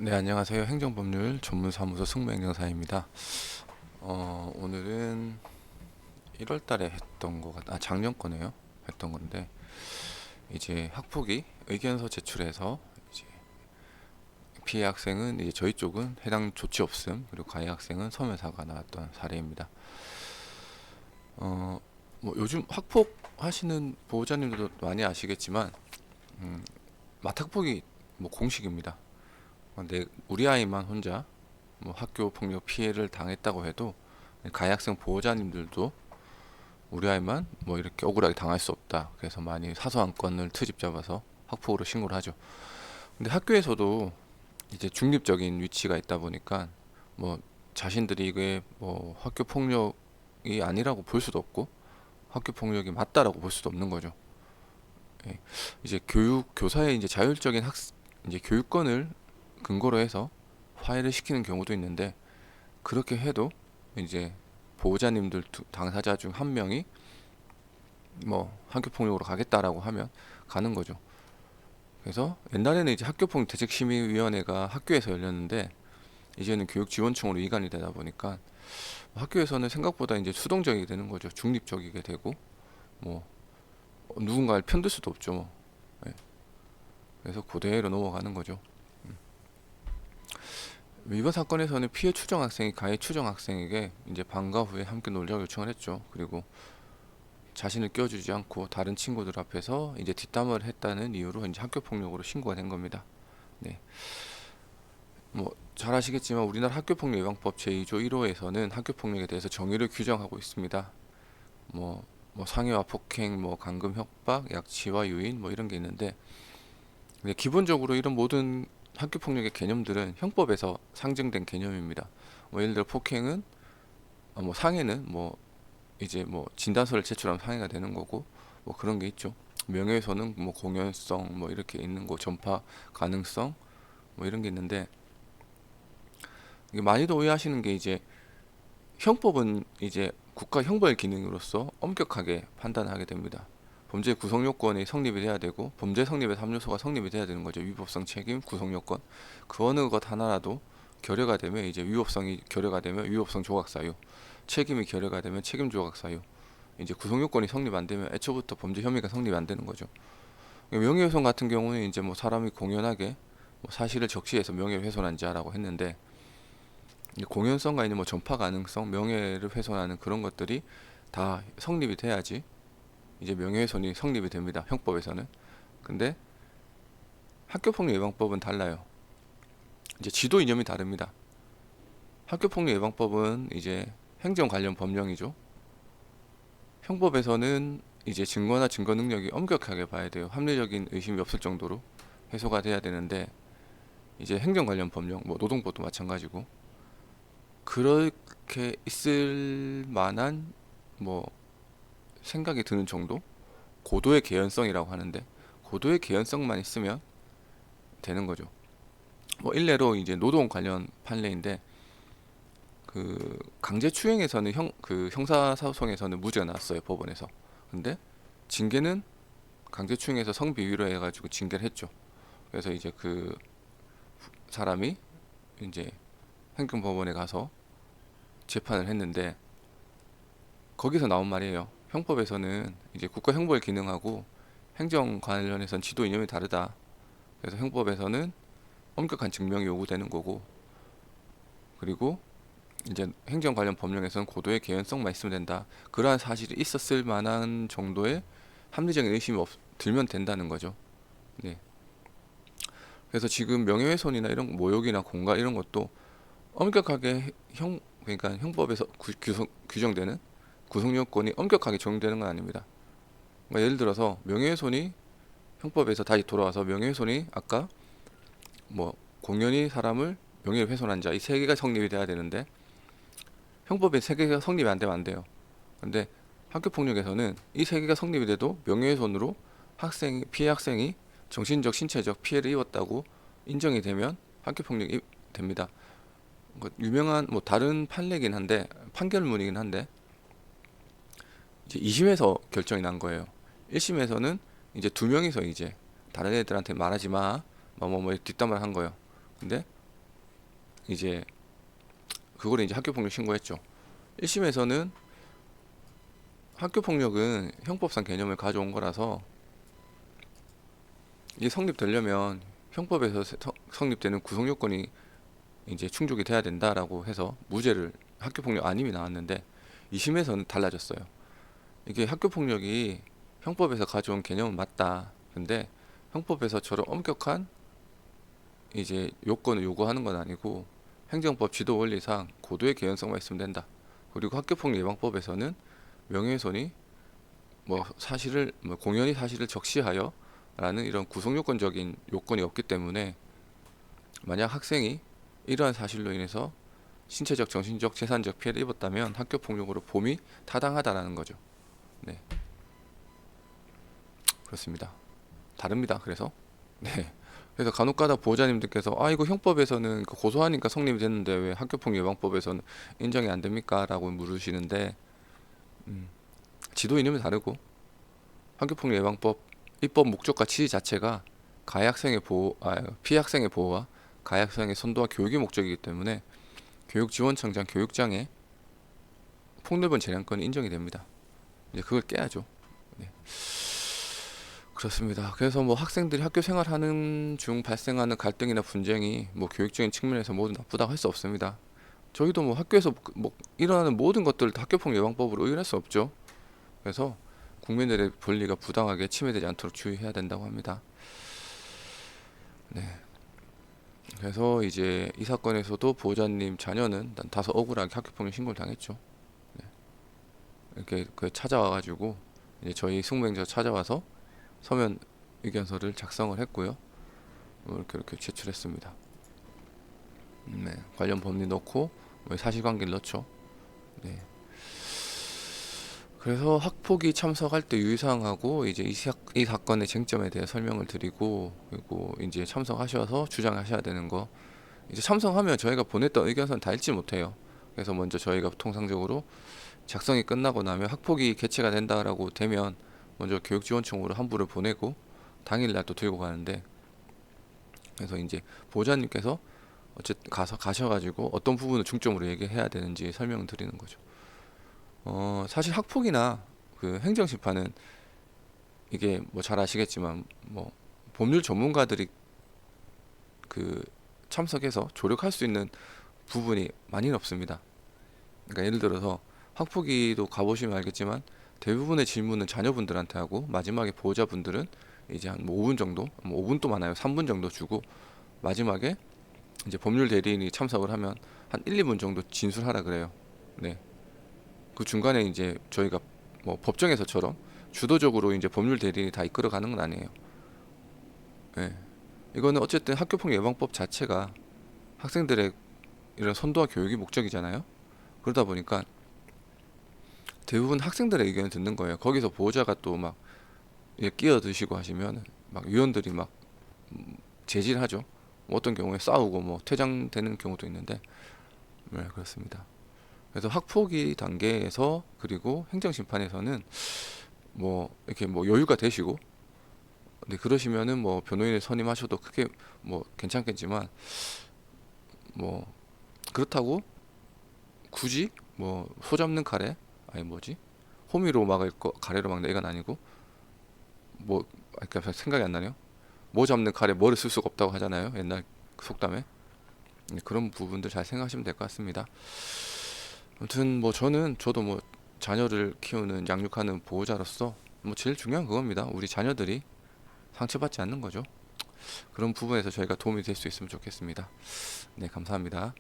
네, 안녕하세요. 행정법률 전문사무소 승무행정사입니다. 오늘은 1월 달에 했던 작년 거네요. 했던 건데, 이제 학폭위 의견서 제출해서 이제 피해 학생은 이제 저희 쪽은 해당 조치 없음, 그리고 가해 학생은 서면사가 나왔던 사례입니다. 뭐 요즘 학폭 하시는 보호자님들도 많이 아시겠지만, 맞학폭이 뭐 공식입니다. 근데 우리 아이만 혼자 뭐 학교 폭력 피해를 당했다고 해도 가해 학생 보호자님들도 우리 아이만 뭐 이렇게 억울하게 당할 수 없다. 그래서 많이 사소한 건을 트집 잡아서 학폭으로 신고를 하죠. 근데 학교에서도 이제 중립적인 위치가 있다 보니까 뭐 자신들이 이게 뭐 학교 폭력이 아니라고 볼 수도 없고 학교 폭력이 맞다라고 볼 수도 없는 거죠. 예. 이제 교사의 이제 자율적인 이제 교육권을 근거로 해서 화해를 시키는 경우도 있는데 그렇게 해도 이제 보호자님들 당사자 중 한 명이 뭐 학교폭력으로 가겠다라고 하면 가는 거죠. 그래서 옛날에는 이제 학교폭력 대책심의위원회가 학교에서 열렸는데 이제는 교육지원청으로 이관이 되다 보니까 학교에서는 생각보다 이제 수동적이게 되는 거죠. 중립적이게 되고 뭐 누군가를 편들 수도 없죠. 뭐. 예. 그래서 그대로 넘어가는 거죠. 이번 사건에서는 피해 추정 학생이 가해 추정 학생에게 이제 방과 후에 함께 놀자고 요청을 했죠. 그리고 자신을 껴주지 않고 다른 친구들 앞에서 이제 뒷담화를 했다는 이유로 이제 학교 폭력으로 신고가 된 겁니다. 네. 뭐 잘 아시겠지만 우리나라 학교폭력 예방법 제2조 1호에서는 학교폭력에 대해서 정의를 규정하고 있습니다. 뭐 상해와 폭행, 뭐 감금, 협박, 약취와 유인 뭐 이런 게 있는데 기본적으로 이런 모든 학교폭력의 개념들은 형법에서 상정된 개념입니다. 뭐 예를 들어 폭행은 뭐 상해는 뭐 이제 뭐 진단서를 제출하면 상해가 되는 거고 뭐 그런 게 있죠. 명예훼손은 뭐 공연성 뭐 이렇게 있는 거 전파 가능성 뭐 이런 게 있는데 이게 많이도 오해하시는 게 이제 형법은 이제 국가 형벌 기능으로서 엄격하게 판단하게 됩니다. 범죄 구성 요건이 성립이 돼야 되고 범죄 성립의 3요소가 성립이 돼야 되는 거죠. 위법성, 책임, 구성 요건. 그 어느 것 하나라도 결여가 되면 이제 위법성이 결여가 되면 위법성 조각 사유, 책임이 결여가 되면 책임 조각 사유. 이제 구성 요건이 성립 안 되면 애초부터 범죄 혐의가 성립 안 되는 거죠. 명예훼손 같은 경우는 이제 뭐 사람이 공연하게 뭐 사실을 적시해서 명예를 훼손한 자라고 했는데 공연성과 있는 뭐 전파 가능성, 명예를 훼손하는 그런 것들이 다 성립이 돼야지 이제 명예훼손이 성립이 됩니다. 형법에서는. 근데 학교폭력 예방법은 달라요. 이제 지도 이념이 다릅니다. 학교폭력 예방법은 이제 행정 관련 법령이죠. 형법에서는 이제 증거나 증거 능력이 엄격하게 봐야 돼요. 합리적인 의심이 없을 정도로 해소가 돼야 되는데 이제 행정 관련 법령, 뭐 노동법도 마찬가지고 그렇게 있을 만한 뭐 생각이 드는 정도? 고도의 개연성이라고 하는데 고도의 개연성만 있으면 되는 거죠. 뭐 일례로 이제 노동 관련 판례인데 그 강제추행에서는 그 형사소송에서는 무죄가 나왔어요 법원에서. 근데 징계는 강제추행에서 성비위로 해가지고 징계를 했죠. 그래서 이제 그 사람이 이제 행정법원에 가서 재판을 했는데 거기서 나온 말이에요. 형법에서는 이제 국가 형벌 기능하고 행정 관련해서는 지도 이념이 다르다. 그래서 형법에서는 엄격한 증명이 요구되는 거고 그리고 이제 행정 관련 법령에서는 고도의 개연성만 있으면 된다. 그러한 사실이 있었을 만한 정도의 합리적인 의심이 들면 된다는 거죠. 네. 그래서 지금 명예훼손이나 이런 모욕이나 공갈 이런 것도 엄격하게 그러니까 형법에서 규정되는 구성 요건이 엄격하게 적용되는 건 아닙니다. 그러니까 예를 들어서 명예훼손이 형법에서 다시 돌아와서 명예훼손이 아까 뭐 공연히 사람을 명예를 훼손한 자 이 세 개가 성립이 돼야 되는데 형법에 세 개가 성립이 안 되면 안 돼요. 근데 학교폭력에서는 이 세 개가 성립이 돼도 명예훼손으로 피해 학생이 정신적, 신체적 피해를 입었다고 인정이 되면 학교폭력이 됩니다. 유명한 뭐 다른 판례긴 한데 판결문이긴 한데 이제 2심에서 결정이 난 거예요. 1심에서는 이제 두 명이서 이제 다른 애들한테 말하지 마, 뭐 뒷담화를 한 거예요. 근데 이제 그거를 이제 학교폭력 신고했죠. 1심에서는 학교폭력은 형법상 개념을 가져온 거라서 이게 성립되려면 형법에서 성립되는 구속 요건이 이제 충족이 돼야 된다라고 해서 무죄를 학교폭력 아님이 나왔는데 2심에서는 달라졌어요. 이게 학교폭력이 형법에서 가져온 개념은 맞다. 근데 형법에서처럼 엄격한 이제 요건을 요구하는 건 아니고 행정법 지도 원리상 고도의 개연성만 있으면 된다. 그리고 학교폭력 예방법에서는 명예훼손이 뭐 사실을 뭐 공연히 사실을 적시하여 라는 이런 구속 요건적인 요건이 없기 때문에 만약 학생이 이러한 사실로 인해서 신체적, 정신적, 재산적 피해를 입었다면 학교폭력으로 봄이 타당하다라는 거죠. 네, 그렇습니다. 다릅니다. 그래서 네. 그래서 간혹가다 보호자님들께서 아 이거 형법에서는 고소하니까 성립이 됐는데 왜 학교폭력 예방법에서는 인정이 안 됩니까? 라고 물으시는데 지도 이념이 다르고 학교폭력 예방법 입법 목적과 취지 자체가 가해 학생의 보호, 피해 학생의 보호와 가해 학생의 선도와 교육의 목적이기 때문에 교육지원청장 교육장에 폭넓은 재량권이 인정이 됩니다. 이제 그걸 깨야죠. 네. 그렇습니다. 그래서 뭐 학생들이 학교 생활하는 중 발생하는 갈등이나 분쟁이 뭐 교육적인 측면에서 모두 나쁘다고 할 수 없습니다. 저희도 뭐 학교에서 뭐 일어나는 모든 것들을 다 학교폭력 예방법으로 의논할 수 없죠. 그래서 국민들의 권리가 부당하게 침해되지 않도록 주의해야 된다고 합니다. 네. 그래서 이제 이 사건에서도 보호자님 자녀는 다소 억울하게 학교폭력 신고를 당했죠. 네. 이렇게 찾아와가지고 이제 저희 승무행자 찾아와서 서면 의견서를 작성을 했고요. 이렇게 제출했습니다. 네. 관련 법리 넣고 사실관계를 넣죠. 네. 그래서 학폭위 참석할 때 유의사항하고 이제 이 사건의 쟁점에 대해 설명을 드리고 그리고 이제 참석하셔서 주장하셔야 되는 거 이제 참석하면 저희가 보냈던 의견서는 다 읽지 못해요. 그래서 먼저 저희가 통상적으로 작성이 끝나고 나면 학폭위 개최가 된다라고 되면 먼저 교육지원청으로 한부를 보내고 당일날 또 들고 가는데 그래서 이제 보호자님께서 어쨌든 가셔가지고 어떤 부분을 중점으로 얘기해야 되는지 설명을 드리는 거죠. 사실 학폭이나 그 행정심판은 이게 뭐 잘 아시겠지만 뭐 법률 전문가들이 그 참석해서 조력할 수 있는 부분이 많이는 없습니다. 그러니까 예를 들어서 학폭위도 가보시면 알겠지만 대부분의 질문은 자녀분들한테 하고 마지막에 보호자분들은 이제 한 뭐 5분 정도, 뭐 5분도 많아요. 3분 정도 주고 마지막에 이제 법률 대리인이 참석을 하면 한 1, 2분 정도 진술하라 그래요. 네. 그 중간에 이제 저희가 뭐 법정에서처럼 주도적으로 이제 법률 대리인이 다 이끌어가는 건 아니에요. 네. 이거는 어쨌든 학교폭력 예방법 자체가 학생들의 이런 선도와 교육이 목적이잖아요. 그러다 보니까 대부분 학생들의 의견을 듣는 거예요. 거기서 보호자가 또 막 끼어드시고 하시면 막 위원들이 막 제지하죠. 뭐 어떤 경우에 싸우고 뭐 퇴장되는 경우도 있는데, 네, 그렇습니다. 그래서 학폭위 단계에서 그리고 행정심판에서는 뭐 이렇게 뭐 여유가 되시고, 네, 그러시면은 뭐 변호인을 선임하셔도 크게 뭐 괜찮겠지만 뭐 그렇다고 굳이 뭐 소 잡는 카레 아니 뭐지 호미로 막을 거 가래로 막는 이건 아니고 뭐 그러니까 생각이 안 나네요. 뭐 잡는 칼에 뭐를 쓸 수가 없다고 하잖아요. 옛날 속담에. 그런 부분들 잘 생각하시면 될 것 같습니다. 아무튼 뭐 저도 뭐 자녀를 키우는 양육하는 보호자로서 뭐 제일 중요한 그겁니다. 우리 자녀들이 상처받지 않는 거죠. 그런 부분에서 저희가 도움이 될 수 있으면 좋겠습니다. 네, 감사합니다.